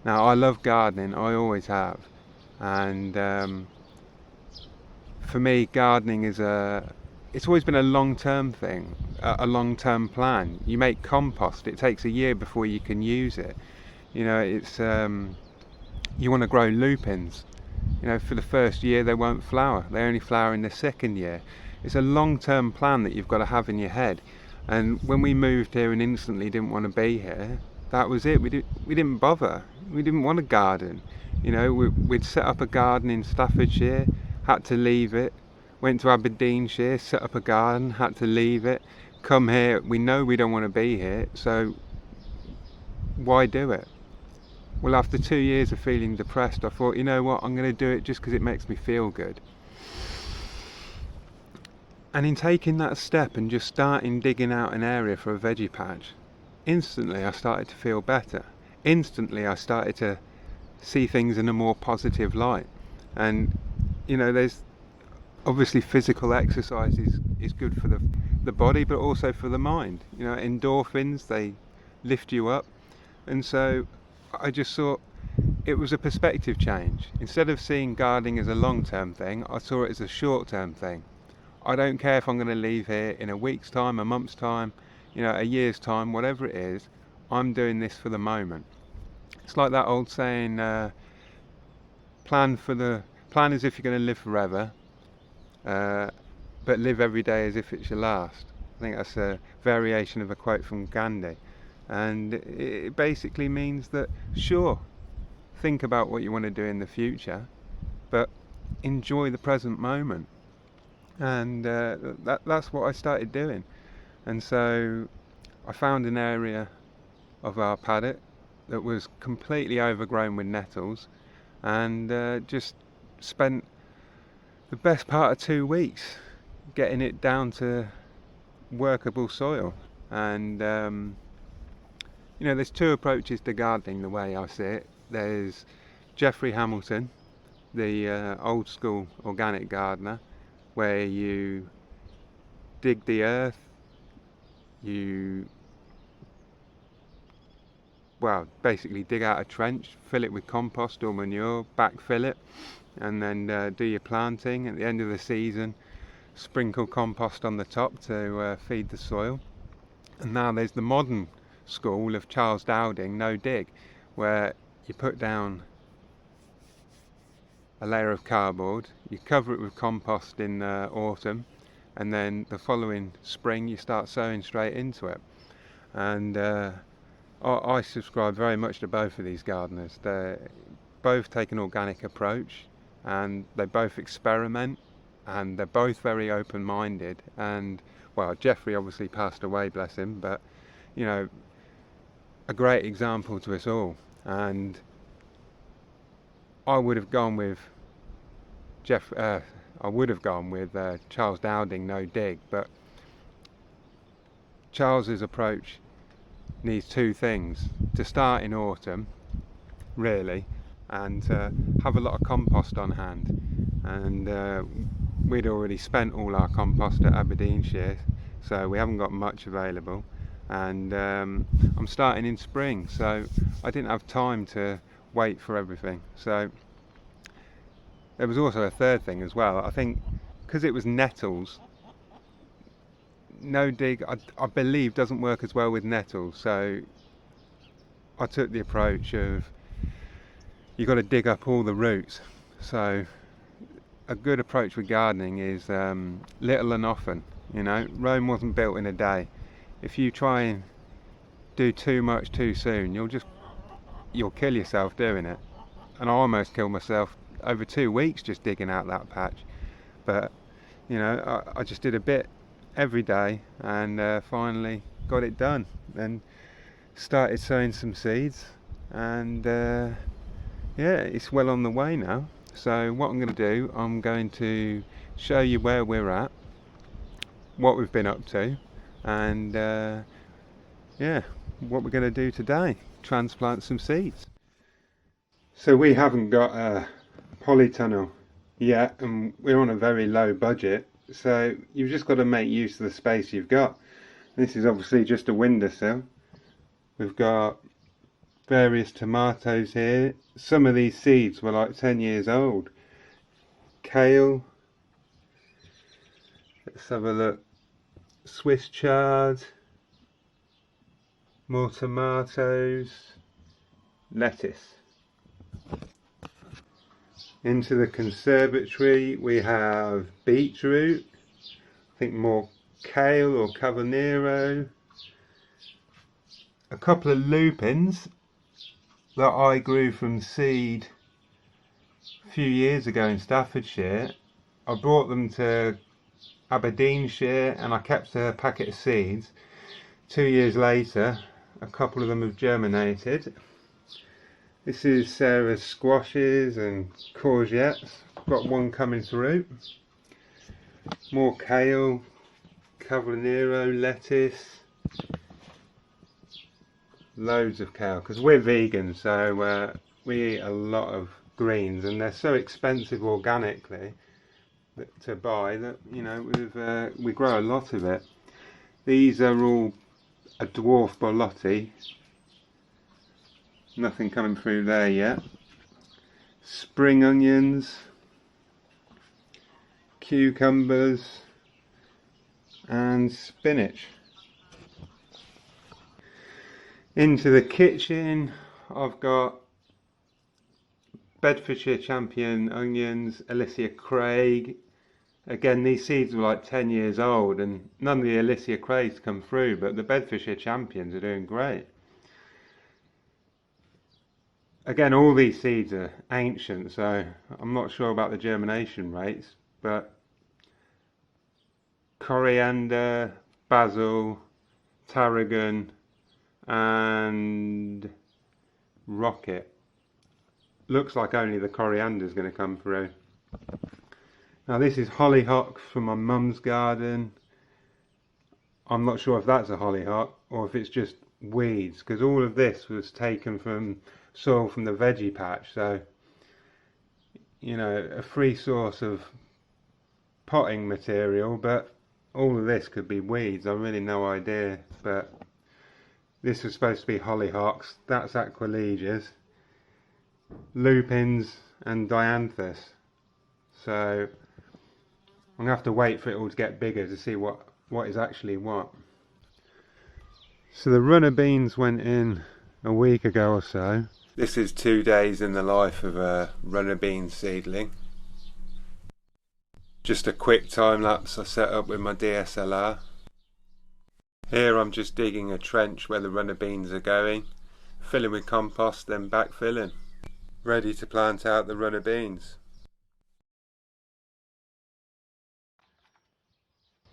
Now, I love gardening, I always have, and for me, gardening is it's always been a long-term thing, a long-term plan. You make compost, it takes a year before you can use it. You know, it's you want to grow lupins. You know, for the first year they won't flower. They only flower in the second year. It's a long-term plan that you've got to have in your head. And when we moved here and instantly didn't want to be here, that was it. We didn't bother. We didn't want a garden. You know, we'd set up a garden in Staffordshire, had to leave it. Went to Aberdeenshire, set up a garden, had to leave it. Come here, we know we don't want to be here, so why do it? Well, after 2 years of feeling depressed, I thought, you know what, I'm going to do it just because it makes me feel good. And in taking that step and just starting digging out an area for a veggie patch, instantly I started to feel better. Instantly I started to see things in a more positive light. And, you know, there's obviously physical exercise is good for the body, but also for the mind. You know, endorphins, they lift you up. And so I just thought it was a perspective change. Instead of seeing gardening as a long-term thing, I saw it as a short-term thing. I don't care if I'm going to leave here in a week's time, a month's time, you know, a year's time, whatever it is. I'm doing this for the moment. It's like that old saying, plan as if you're going to live forever, but live every day as if it's your last. I think that's a variation of a quote from Gandhi. And it basically means that, sure, think about what you want to do in the future, but enjoy the present moment. And that's what I started doing. And so I found an area of our paddock that was completely overgrown with nettles, and just spent the best part of 2 weeks getting it down to workable soil. And you know, there's two approaches to gardening the way I see it. There's Geoffrey Hamilton, the old school organic gardener, where you dig the earth, you basically dig out a trench, fill it with compost or manure, backfill it, and then do your planting. At the end of the season, sprinkle compost on the top to feed the soil. And now there's the modern school of Charles Dowding, no dig, where you put down a layer of cardboard, you cover it with compost in autumn, and then the following spring you start sowing straight into it. And I subscribe very much to both of these gardeners. They both take an organic approach, and they both experiment, and they're both very open-minded. And well, Geoffrey obviously passed away, bless him, but you know, a great example to us all. And I would have gone with Charles Dowding, no dig, but Charles's approach needs two things: to start in autumn, really, and have a lot of compost on hand. And we'd already spent all our compost at Aberdeenshire, so we haven't got much available. And I'm starting in spring, so I didn't have time to wait for everything. So there was also a third thing as well. I think because it was nettles, no dig I believe doesn't work as well with nettles, so I took the approach of you've got to dig up all the roots. So a good approach with gardening is little and often. You know, Rome wasn't built in a day. If you try and do too much too soon, you'll kill yourself doing it. And I almost killed myself over 2 weeks just digging out that patch. But you know, I just did a bit every day, and finally got it done, and started sowing some seeds, and yeah, it's well on the way now. So what I'm going to do, I'm going to show you where we're at, what we've been up to, and yeah, what we're going to do today: transplant some seeds. So we haven't got a polytunnel yet, and we're on a very low budget, so you've just got to make use of the space you've got. This is obviously just a windowsill. We've got various tomatoes here. Some of these seeds were like 10 years old. Kale. Let's have a look. Swiss chard. More tomatoes. Lettuce. Into the conservatory we have beetroot. I think more kale or cavanero. A couple of lupins that I grew from seed a few years ago in Staffordshire. I brought them to Aberdeenshire and I kept a packet of seeds. 2 years later, a couple of them have germinated. This is Sarah's squashes and courgettes. Got one coming through. More kale, cavanero, lettuce. Loads of kale, because we're vegan, so we eat a lot of greens, and they're so expensive organically to buy that, you know, we grow a lot of it. These are all a dwarf borlotti. Nothing coming through there yet. Spring onions, cucumbers and spinach. Into the kitchen I've got Bedfordshire Champion onions, Alicia Craig. Again, these seeds were like 10 years old and none of the Alicia Craigs come through, but the Bedfordshire Champions are doing great. Again, all these seeds are ancient, so I'm not sure about the germination rates, but coriander, basil, tarragon and rocket. Looks like only the coriander is going to come through. Now this is hollyhock from my mum's garden. I'm not sure if that's a hollyhock or if it's just weeds, because all of this was taken from soil from the veggie patch, so you know, a free source of potting material, but all of this could be weeds. I've really no idea, but this was supposed to be hollyhocks. That's aquilegias, lupins and dianthus. So I'm gonna have to wait for it all to get bigger to see what is actually what. So the runner beans went in a week ago or so. This is 2 days in the life of a runner bean seedling. Just a quick time lapse I set up with my DSLR. Here I'm just digging a trench where the runner beans are going, filling with compost, then backfilling. Ready to plant out the runner beans.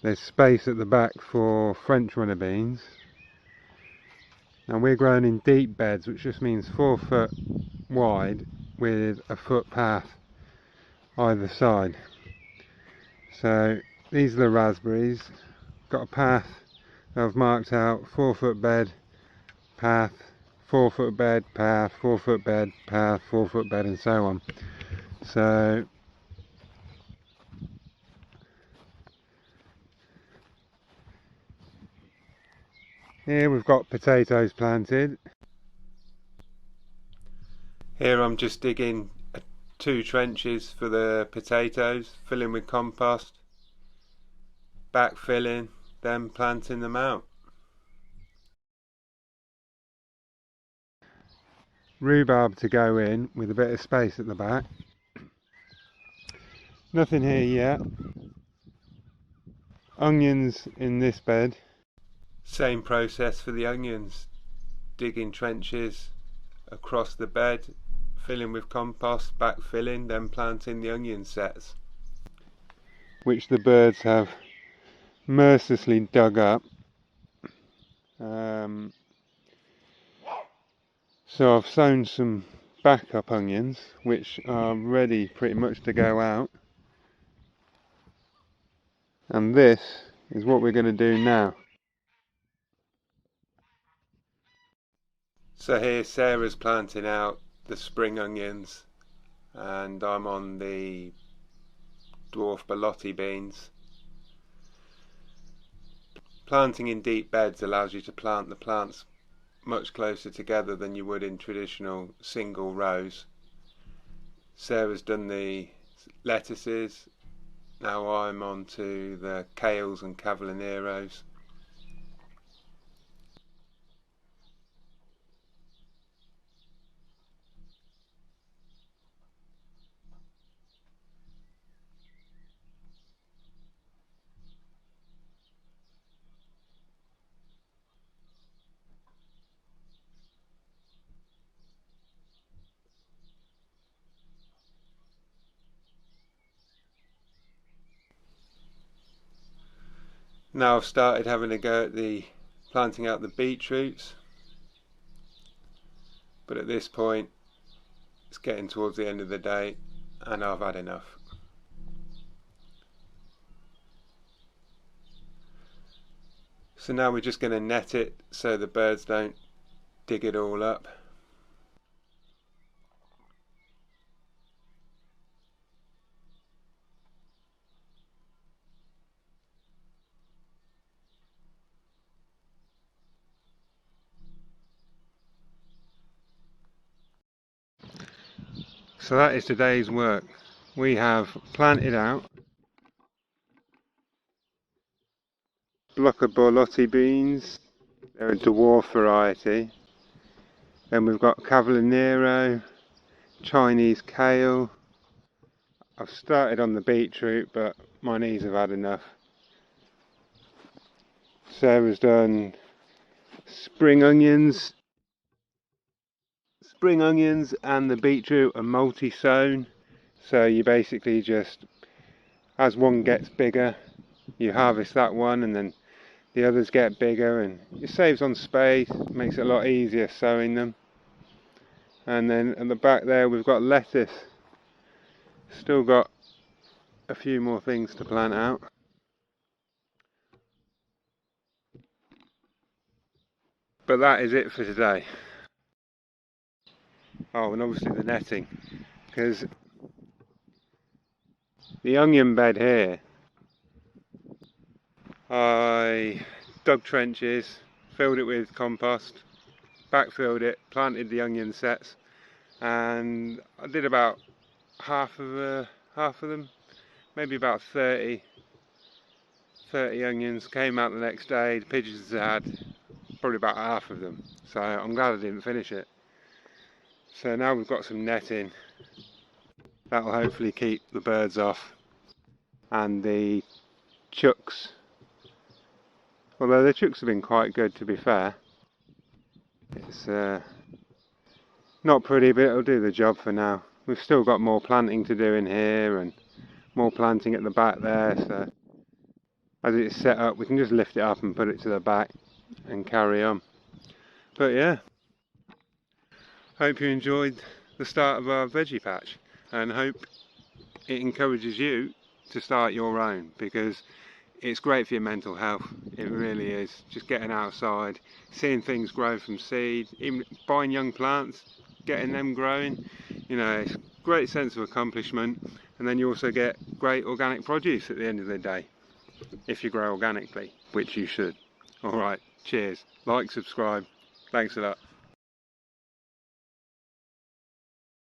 There's space at the back for French runner beans. Now we're growing in deep beds, which just means 4 foot wide with a foot path either side. So these are the raspberries. Got a path that I've marked out, 4 foot bed, path, 4 foot bed, path, 4 foot bed, path, 4 foot bed, and so on. So here we've got potatoes planted. Here I'm just digging 2 trenches for the potatoes, filling with compost, backfilling, then planting them out. Rhubarb to go in with a bit of space at the back. Nothing here yet. Onions in this bed. Same process for the onions. Digging trenches across the bed, filling with compost, backfilling, then planting the onion sets, which the birds have mercilessly dug up. So I've sown some backup onions, which are ready pretty much to go out. And this is what we're going to do now. So here Sarah's planting out the spring onions and I'm on the dwarf borlotti beans. Planting in deep beds allows you to plant the plants much closer together than you would in traditional single rows. Sarah's done the lettuces, now I'm on to the kales and cavalieros. Now I've started having a go at the planting out the beetroots, but at this point it's getting towards the end of the day and I've had enough. So now we're just going to net it so the birds don't dig it all up. So that is today's work. We have planted out block of borlotti beans. They're a dwarf variety. Then we've got cavallonero, Chinese kale. I've started on the beetroot, but my knees have had enough. Sarah's done spring onions. Spring onions and the beetroot are multi-sown, so you basically just, as one gets bigger, you harvest that one and then the others get bigger, and it saves on space, makes it a lot easier sowing them. And then at the back there we've got lettuce. Still got a few more things to plant out. But that is it for today. Oh, and obviously the netting, because the onion bed here, I dug trenches, filled it with compost, backfilled it, planted the onion sets, and I did about half of them, maybe about 30 onions. Came out the next day, the pigeons had probably about half of them, so I'm glad I didn't finish it. So now we've got some netting that will hopefully keep the birds off, and the chooks, although the chooks have been quite good to be fair. It's not pretty, but it'll do the job for now. We've still got more planting to do in here and more planting at the back there, so as it's set up we can just lift it up and put it to the back and carry on. But yeah, hope you enjoyed the start of our veggie patch, and hope it encourages you to start your own, because it's great for your mental health. It really is. Just getting outside, seeing things grow from seed, even buying young plants, getting them growing, you know, it's a great sense of accomplishment. And then you also get great organic produce at the end of the day, if you grow organically, which you should. Alright, cheers, like, subscribe, thanks a lot.